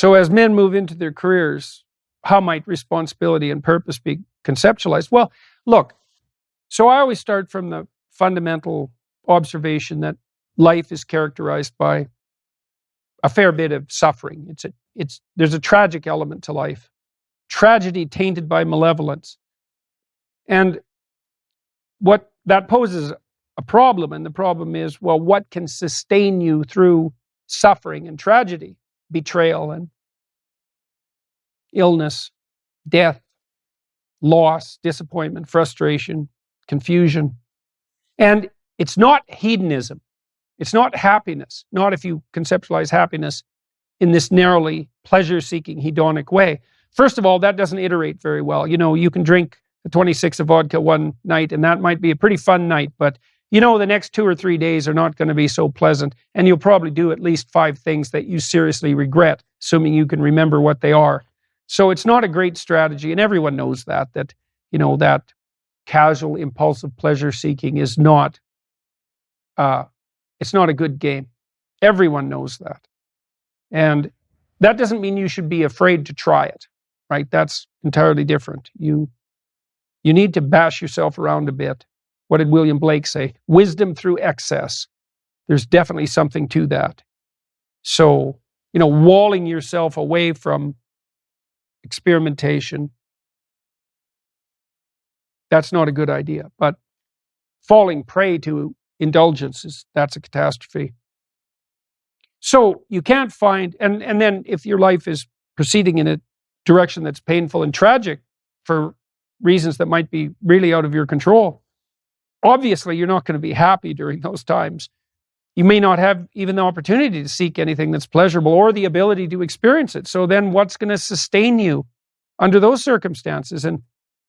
So as men move into their careers, how might responsibility and purpose be conceptualized? Well, look, so I always start from the fundamental observation that life is characterized by a fair bit of suffering. There's a tragic element to life. Tragedy tainted by malevolence. And what that poses a problem, and the problem is, well, what can sustain you through suffering and tragedy, betrayal and illness, death, loss, disappointment, frustration, confusion. And it's not hedonism. It's not happiness. Not if you conceptualize happiness in this narrowly pleasure-seeking hedonic way. First of all, that doesn't iterate very well. You know, you can drink a 26 of vodka one night, and that might be a pretty fun night, but you know the next 2 or 3 days are not going to be so pleasant, and you'll probably do at least 5 things that you seriously regret, assuming you can remember what they are. So it's not a great strategy, and everyone knows that you know, that casual, impulsive pleasure-seeking is not, it's not a good game. Everyone knows that. And that doesn't mean you should be afraid to try it, right? That's entirely different. You need to bash yourself around a bit. What did William Blake say? Wisdom through excess. There's definitely something to that. So, you know, walling yourself away from experimentation, that's not a good idea. But falling prey to indulgences, that's a catastrophe. So you can't find, and then if your life is proceeding in a direction that's painful and tragic for reasons that might be really out of your control, obviously you're not going to be happy during those times. You may not have even the opportunity to seek anything that's pleasurable or the ability to experience it. So then what's going to sustain you under those circumstances and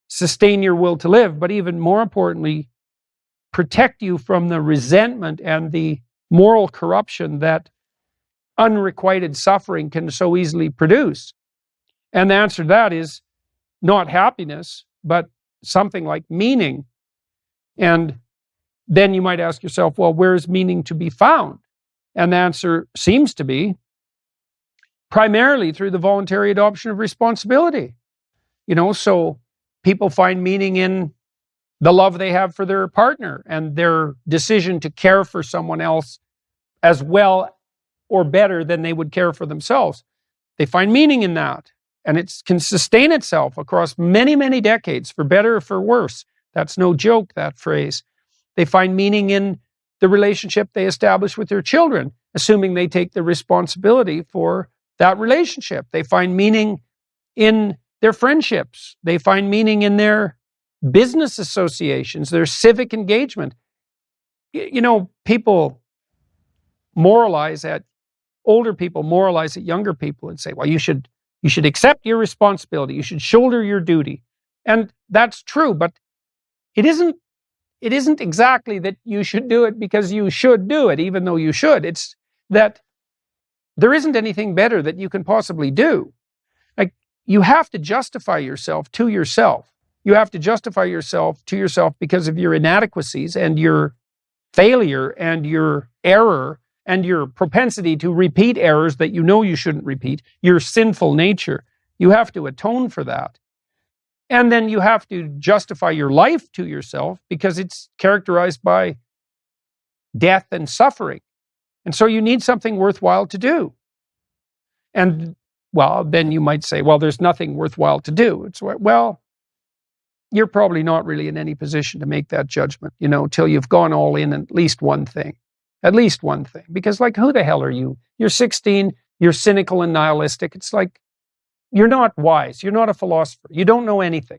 sustain your will to live, but even more importantly, protect you from the resentment and the moral corruption that unrequited suffering can so easily produce? And the answer to that is not happiness, but something like meaning. And then you might ask yourself, well, where is meaning to be found? And the answer seems to be primarily through the voluntary adoption of responsibility. You know, so people find meaning in the love they have for their partner and their decision to care for someone else as well or better than they would care for themselves. They find meaning in that, and it can sustain itself across many, many decades, for better or for worse. That's no joke, that phrase. They find meaning in the relationship they establish with their children, assuming they take the responsibility for that relationship. They find meaning in their friendships. They find meaning in their business associations, their civic engagement. You know, people moralize at older people, moralize at younger people and say, well, you should accept your responsibility. You should shoulder your duty. And that's true, but it isn't exactly that you should do it because you should do it, even though you should. It's that there isn't anything better that you can possibly do. Like, you have to justify yourself to yourself. You have to justify yourself to yourself because of your inadequacies and your failure and your error and your propensity to repeat errors that you know you shouldn't repeat, your sinful nature. You have to atone for that. And then you have to justify your life to yourself because it's characterized by death and suffering. And so you need something worthwhile to do. And, well, then you might say, well, there's nothing worthwhile to do. It's, well, you're probably not really in any position to make that judgment, you know, till you've gone all in at least one thing. At least one thing. Because, like, who the hell are you? You're 16, you're cynical and nihilistic. It's like, you're not wise. You're not a philosopher. You don't know anything.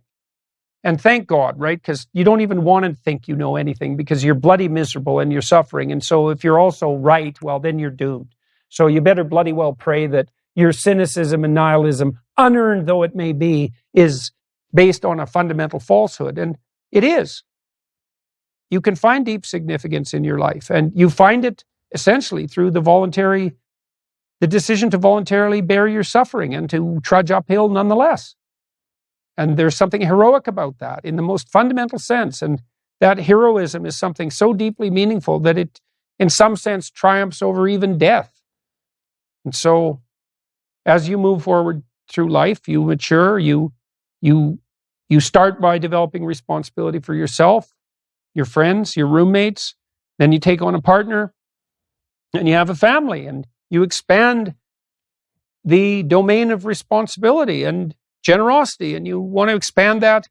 And thank God, right? Because you don't even want to think you know anything because you're bloody miserable and you're suffering. And so if you're also right, well, then you're doomed. So you better bloody well pray that your cynicism and nihilism, unearned though it may be, is based on a fundamental falsehood. And it is. You can find deep significance in your life, and you find it essentially through the decision to voluntarily bear your suffering and to trudge uphill nonetheless. And there's something heroic about that in the most fundamental sense. And that heroism is something so deeply meaningful that it, in some sense, triumphs over even death. And so, as you move forward through life, you mature, you start by developing responsibility for yourself, your friends, your roommates, then you take on a partner, and you have a family, and you expand the domain of responsibility and generosity, and you want to expand that.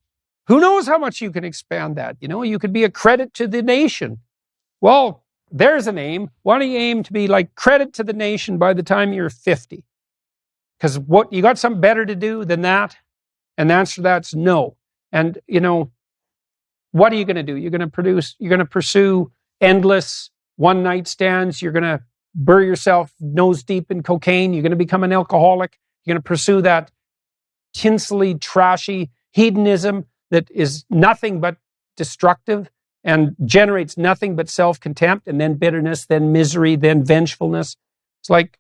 Who knows how much you can expand that? You could be a credit to the nation. Well, there's an aim. Why don't you aim to be like credit to the nation by the time you're 50? Because what you got something better to do than that? And the answer to that's no. And what are you going to do? You're going to pursue endless one night stands. You're going to bury yourself nose deep in cocaine. You're going to become an alcoholic. You're going to pursue that tinsely, trashy hedonism that is nothing but destructive and generates nothing but self-contempt, and then bitterness, then misery, then vengefulness. It's like,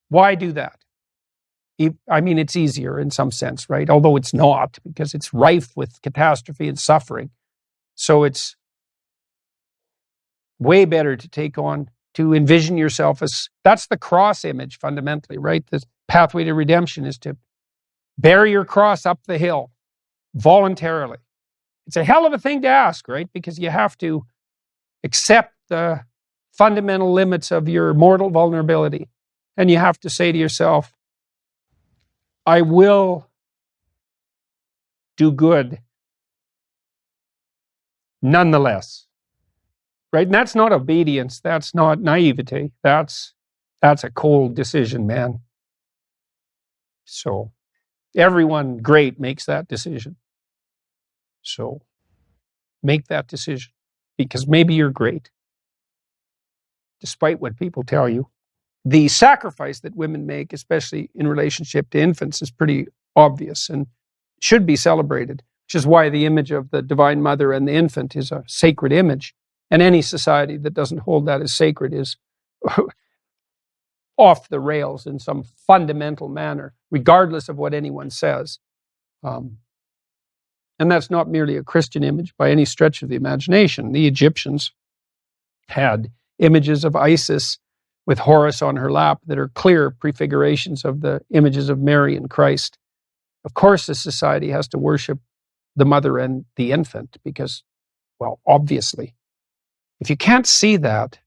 why do that? I mean, it's easier in some sense, right? Although it's not, because it's rife with catastrophe and suffering. So it's way better to envision yourself as, that's the cross image fundamentally, right? The pathway to redemption is to bear your cross up the hill voluntarily. It's a hell of a thing to ask, right? Because you have to accept the fundamental limits of your mortal vulnerability. And you have to say to yourself, I will do good nonetheless. Right? And that's not obedience. That's not naivete. That's a cold decision, man. So everyone great makes that decision. So make that decision, because maybe you're great, despite what people tell you. The sacrifice that women make, especially in relationship to infants, is pretty obvious and should be celebrated, which is why the image of the Divine Mother and the infant is a sacred image. And any society that doesn't hold that as sacred is off the rails in some fundamental manner, regardless of what anyone says. And that's not merely a Christian image by any stretch of the imagination. The Egyptians had images of Isis with Horus on her lap that are clear prefigurations of the images of Mary and Christ. Of course, this society has to worship the mother and the infant because, well, obviously, if you can't see that,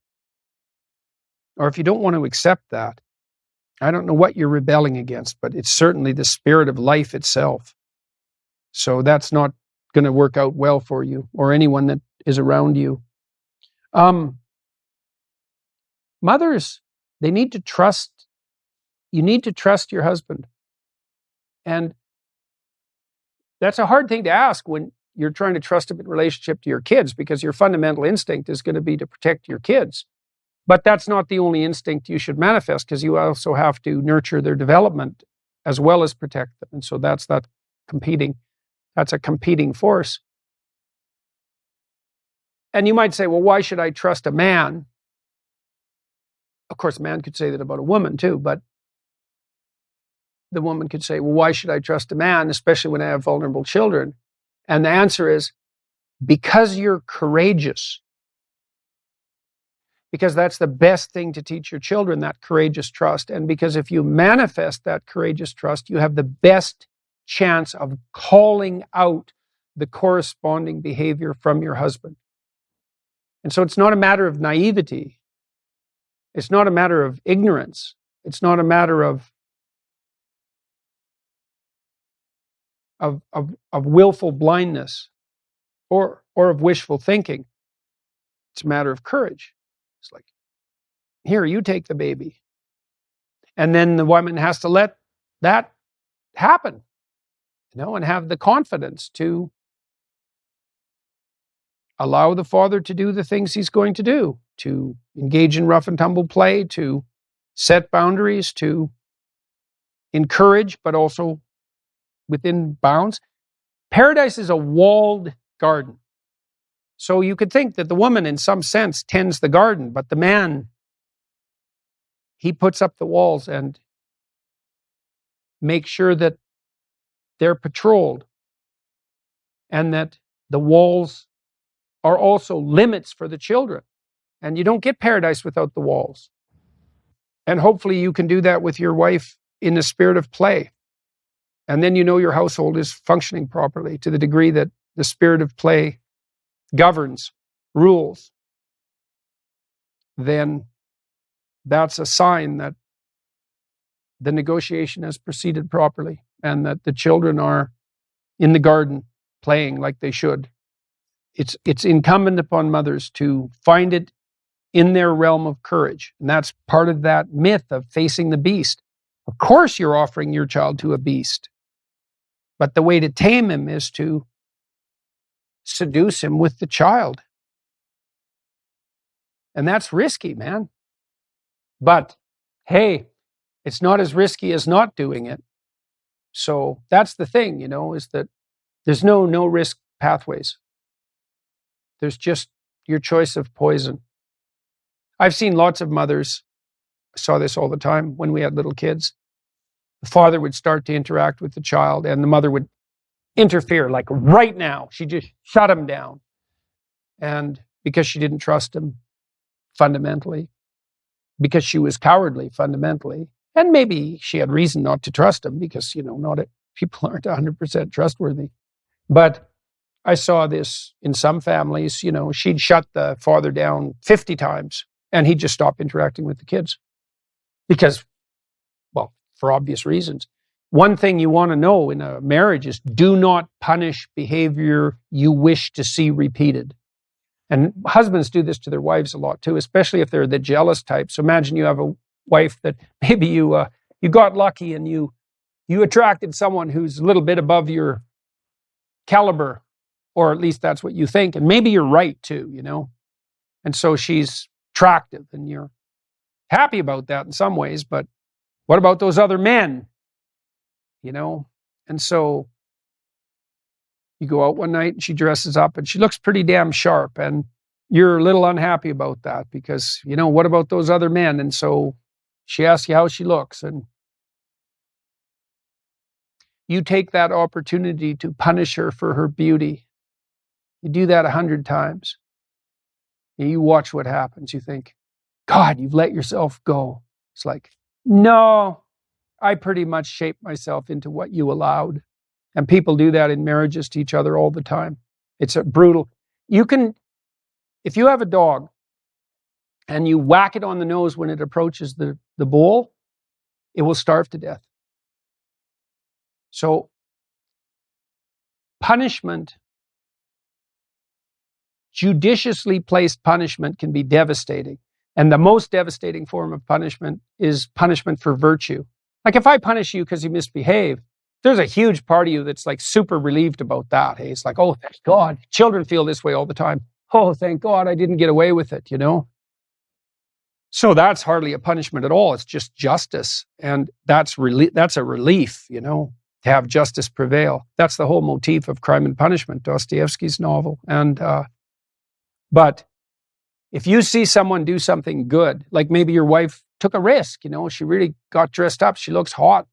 or if you don't want to accept that, I don't know what you're rebelling against, but it's certainly the spirit of life itself. So that's not going to work out well for you or anyone that is around you. Mothers, they need to trust. You need to trust your husband. And that's a hard thing to ask when you're trying to trust him in relationship to your kids, because your fundamental instinct is going to be to protect your kids. But that's not the only instinct you should manifest, because you also have to nurture their development as well as protect them. And so that's a competing force. And you might say, well, why should I trust a man? Of course, a man could say that about a woman too, but the woman could say, well, why should I trust a man, especially when I have vulnerable children? And the answer is, because you're courageous. Because that's the best thing to teach your children, that courageous trust. And because if you manifest that courageous trust, you have the best chance of calling out the corresponding behavior from your husband. And so it's not a matter of naivety. It's not a matter of ignorance. It's not a matter of willful blindness or of wishful thinking. It's a matter of courage. It's like, here, you take the baby. And then the woman has to let that happen, and have the confidence to allow the father to do the things he's going to do, to engage in rough and tumble play, to set boundaries, to encourage, but also within bounds. Paradise is a walled garden. So you could think that the woman, in some sense, tends the garden, but the man, he puts up the walls and makes sure that they're patrolled, and that the walls are also limits for the children. And you don't get paradise without the walls. And hopefully you can do that with your wife in the spirit of play. And then you know your household is functioning properly to the degree that the spirit of play governs, rules. Then that's a sign that the negotiation has proceeded properly and that the children are in the garden playing like they should. It's incumbent upon mothers to find it in their realm of courage. And that's part of that myth of facing the beast. Of course you're offering your child to a beast. But the way to tame him is to seduce him with the child. And that's risky, man. But hey, it's not as risky as not doing it. So that's the thing, is that there's no risk pathways. There's just your choice of poison. I've seen lots of mothers, I saw this all the time when we had little kids. The father would start to interact with the child and the mother would interfere, like right now. She just shut him down. And because she didn't trust him fundamentally, because she was cowardly fundamentally, and maybe she had reason not to trust him because, people aren't 100% trustworthy. But I saw this in some families, she'd shut the father down 50 times and he'd just stop interacting with the kids. Because, well, for obvious reasons. One thing you want to know in a marriage is do not punish behavior you wish to see repeated. And husbands do this to their wives a lot too, especially if they're the jealous type. So imagine you have a wife that maybe you got lucky and you attracted someone who's a little bit above your caliber, or at least that's what you think. And maybe you're right too, And so she's attractive and you're happy about that in some ways, but what about those other men? And so you go out one night and she dresses up and she looks pretty damn sharp and you're a little unhappy about that because, what about those other men? And so she asks you how she looks and you take that opportunity to punish her for her beauty. You do that 100 times. And you watch what happens. You think, God, you've let yourself go. It's like, no, I pretty much shaped myself into what you allowed. And people do that in marriages to each other all the time. It's a brutal. If you have a dog and you whack it on the nose when it approaches the bowl, it will starve to death. So punishment, judiciously placed punishment can be devastating. And the most devastating form of punishment is punishment for virtue. Like if I punish you because you misbehave, there's a huge part of you that's like super relieved about that. Hey, it's like, oh, thank God. Children feel this way all the time. Oh, thank God I didn't get away with it, So that's hardly a punishment at all. It's just justice. And that's a relief, to have justice prevail. That's the whole motif of Crime and Punishment, Dostoevsky's novel. And but if you see someone do something good, like maybe your wife took a risk, she really got dressed up, she looks hot,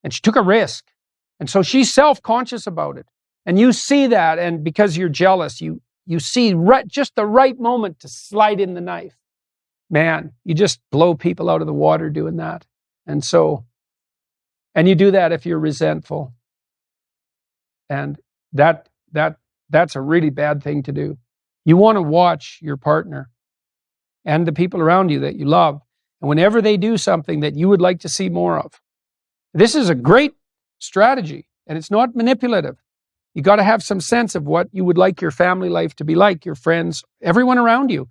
and she took a risk. And so she's self-conscious about it. And you see that, and because you're jealous, you see just the right moment to slide in the knife. Man, you just blow people out of the water doing that. And you do that if you're resentful. And that's a really bad thing to do. You want to watch your partner and the people around you that you love. And whenever they do something that you would like to see more of, this is a great strategy and it's not manipulative. You got to have some sense of what you would like your family life to be like, your friends, everyone around you.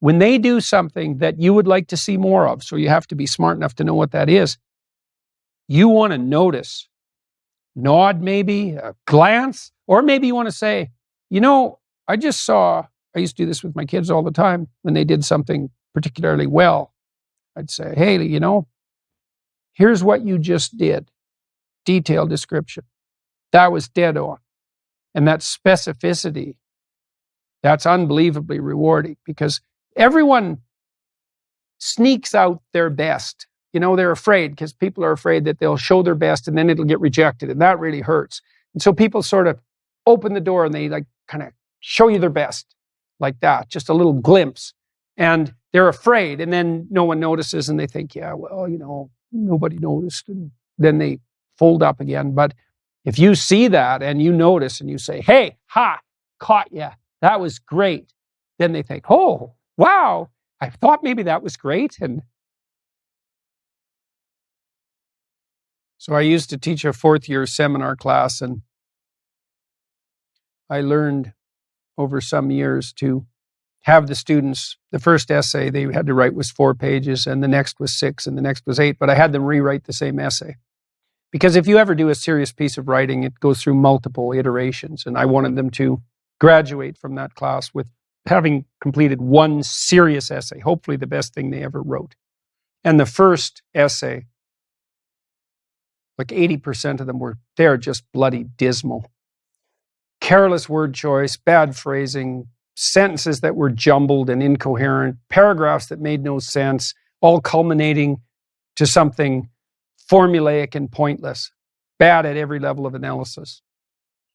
When they do something that you would like to see more of, so you have to be smart enough to know what that is, you want to notice, nod maybe, a glance, or maybe you want to say, I used to do this with my kids all the time when they did something particularly well. I'd say, hey, here's what you just did. Detailed description. That was dead on. And that specificity, that's unbelievably rewarding because everyone sneaks out their best. They're afraid because people are afraid that they'll show their best and then it'll get rejected. And that really hurts. And so people sort of open the door and they kind of show you their best like that, just a little glimpse. And they're afraid, and then no one notices, and they think, yeah, well, nobody noticed, and then they fold up again. But if you see that and you notice and you say, hey, ha, caught ya, that was great, then they think, oh, wow, I thought maybe that was great. And so I used to teach a fourth-year seminar class, and I learned over some years to have the students, the first essay they had to write was 4 pages, and the next was 6, and the next was 8, but I had them rewrite the same essay. Because if you ever do a serious piece of writing, it goes through multiple iterations, and I wanted them to graduate from that class with having completed one serious essay, hopefully the best thing they ever wrote. And the first essay, like 80% of them they're just bloody dismal. Careless word choice, bad phrasing, sentences that were jumbled and incoherent, paragraphs that made no sense, all culminating to something formulaic and pointless, bad at every level of analysis.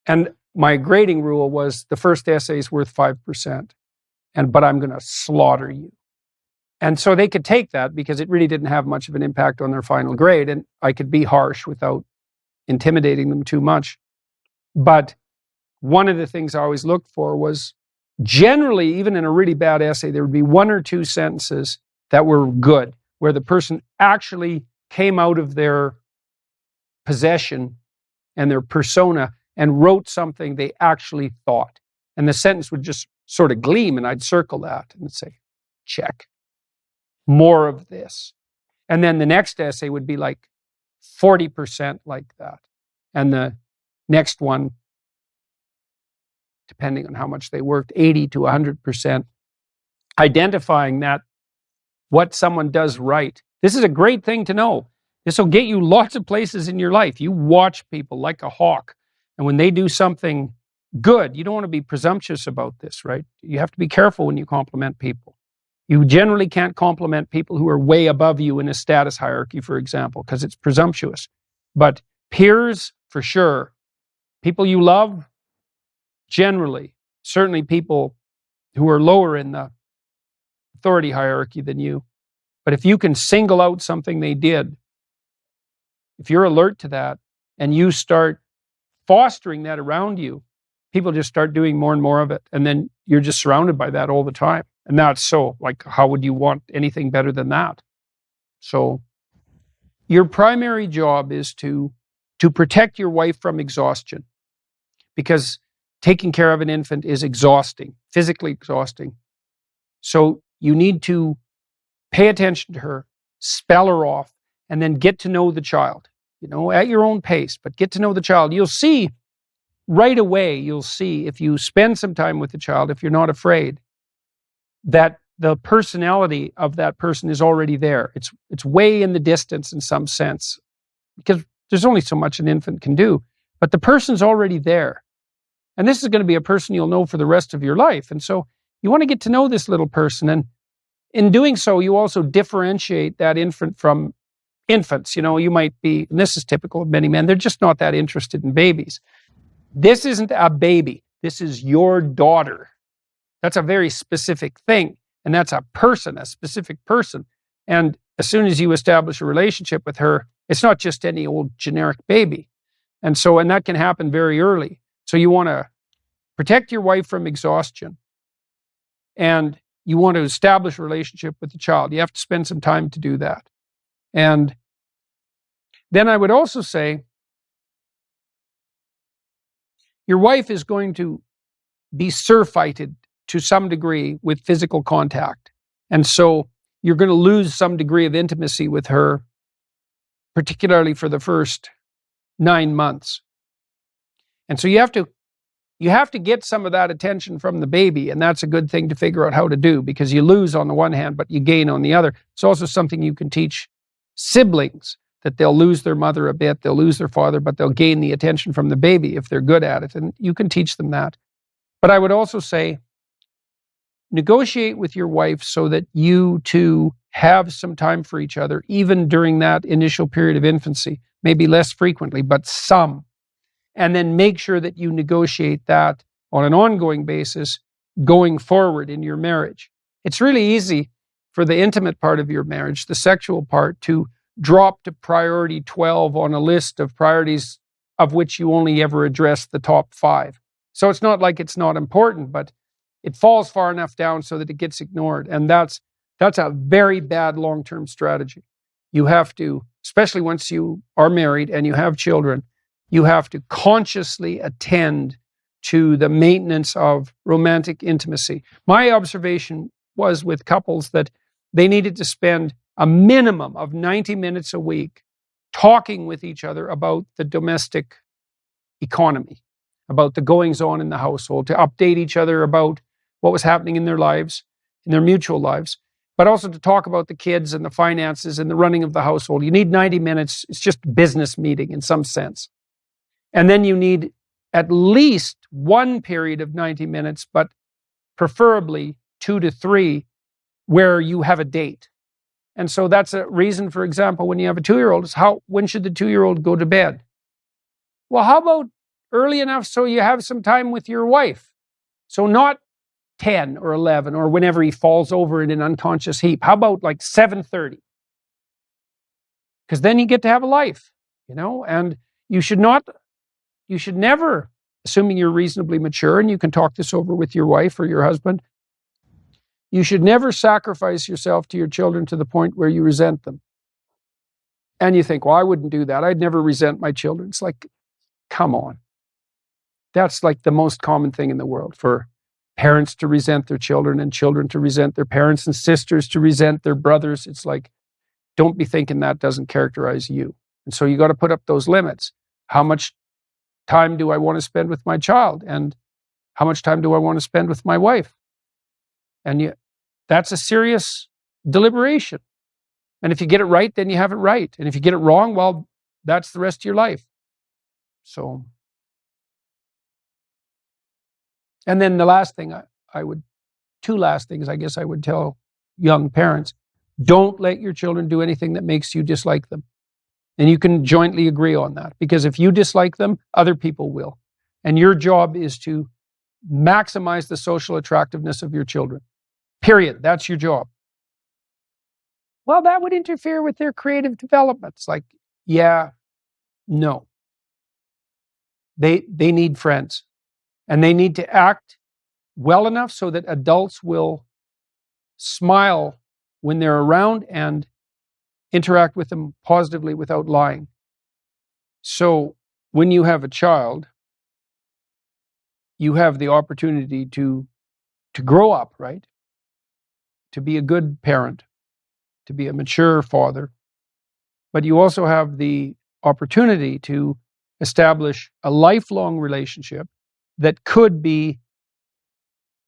And my grading rule was the first essay is worth 5%, but I'm going to slaughter you. And so they could take that because it really didn't have much of an impact on their final grade, and I could be harsh without intimidating them too much. But one of the things I always looked for was generally, even in a really bad essay, there would be 1 or 2 sentences that were good, where the person actually came out of their possession and their persona and wrote something they actually thought. And the sentence would just sort of gleam, and I'd circle that and say, check. More of this. And then the next essay would be like 40% like that. And the next one, depending on how much they worked, 80 to 100%, identifying that what someone does right. This is a great thing to know. This will get you lots of places in your life. You watch people like a hawk, and when they do something good, you don't want to be presumptuous about this, right? You have to be careful when you compliment people. You generally can't compliment people who are way above you in a status hierarchy, for example, because it's presumptuous. But peers, for sure. People you love, generally. Certainly people who are lower in the authority hierarchy than you. But if you can single out something they did, if you're alert to that and you start fostering that around you, people just start doing more and more of it. And then you're just surrounded by that all the time. And that's so, like, how would you want anything better than that? So your primary job is to protect your wife from exhaustion, because taking care of an infant is exhausting, physically exhausting. So you need to pay attention to her, spell her off, and then get to know the child, at your own pace, but get to know the child. You'll see right away, if you spend some time with the child, if you're not afraid, that the personality of that person is already there. It's way in the distance in some sense, because there's only so much an infant can do, but the person's already there. And this is going to be a person you'll know for the rest of your life. And so you want to get to know this little person. And in doing so, you also differentiate that infant from infants. You might be, and this is typical of many men, they're just not that interested in babies. This isn't a baby. This is your daughter. That's a very specific thing. And that's a person, a specific person. And as soon as you establish a relationship with her, it's not just any old generic baby. And that can happen very early. So you want to protect your wife from exhaustion. And you want to establish a relationship with the child. You have to spend some time to do that. And then I would also say, your wife is going to be surfeited to some degree with physical contact. And so you're going to lose some degree of intimacy with her, particularly for the first 9 months. And so you have to get some of that attention from the baby, and that's a good thing to figure out how to do, because you lose on the one hand, but you gain on the other. It's also something you can teach siblings, that they'll lose their mother a bit, they'll lose their father, but they'll gain the attention from the baby if they're good at it, and you can teach them that. But I would also say, negotiate with your wife so that you two have some time for each other, even during that initial period of infancy, maybe less frequently, but some. And then make sure that you negotiate that on an ongoing basis going forward in your marriage. It's really easy for the intimate part of your marriage, the sexual part, to drop to priority 12 on a list of priorities of which you only ever address the top 5. So it's not like it's not important, but it falls far enough down so that it gets ignored. And that's a very bad long-term strategy. You have to, especially once you are married and you have children, you have to consciously attend to the maintenance of romantic intimacy. My observation was with couples that they needed to spend a minimum of 90 minutes a week talking with each other about the domestic economy, about the goings-on in the household, to update each other about what was happening in their lives, in their mutual lives, but also to talk about the kids and the finances and the running of the household. You need 90 minutes. It's just a business meeting in some sense. And then you need at least one period of 90 minutes, but preferably 2 to 3, where you have a date. And so that's a reason, for example, when you have a 2-year-old, is when should the 2-year-old go to bed? Well, how about early enough so you have some time with your wife? So not 10 or 11 or whenever he falls over in an unconscious heap. How about like 7:30? Because then you get to have a life, and you should never, assuming you're reasonably mature and you can talk this over with your wife or your husband, you should never sacrifice yourself to your children to the point where you resent them. And you think, well, I wouldn't do that. I'd never resent my children. It's like, come on. That's like the most common thing in the world, for parents to resent their children and children to resent their parents and sisters to resent their brothers. It's like, don't be thinking that doesn't characterize you. And so you got to put up those limits. How much time do I want to spend with my child? And how much time do I want to spend with my wife? And that's a serious deliberation. And if you get it right, then you have it right. And if you get it wrong, well, that's the rest of your life. So, and then the last thing two last things I guess I would tell young parents: don't let your children do anything that makes you dislike them. And you can jointly agree on that, because if you dislike them, other people will. And your job is to maximize the social attractiveness of your children. Period. That's your job. Well, that would interfere with their creative development. It's like, yeah, no. They need friends. And they need to act well enough so that adults will smile when they're around and interact with them positively without lying. So when you have a child, you have the opportunity to grow up, right? To be a good parent, to be a mature father. But you also have the opportunity to establish a lifelong relationship that could be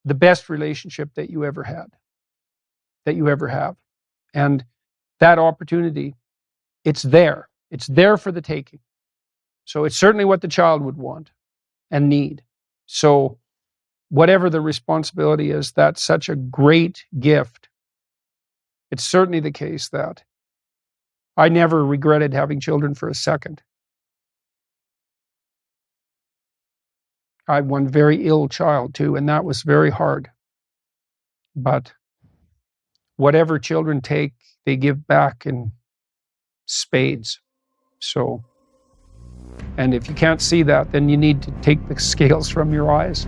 the best relationship that you ever had, that you ever have. And that opportunity, it's there. It's there for the taking. So it's certainly what the child would want and need. So whatever the responsibility is, that's such a great gift. It's certainly the case that I never regretted having children for a second. I had one very ill child too, and that was very hard. But whatever children take, they give back in spades. So, and if you can't see that, then you need to take the scales from your eyes.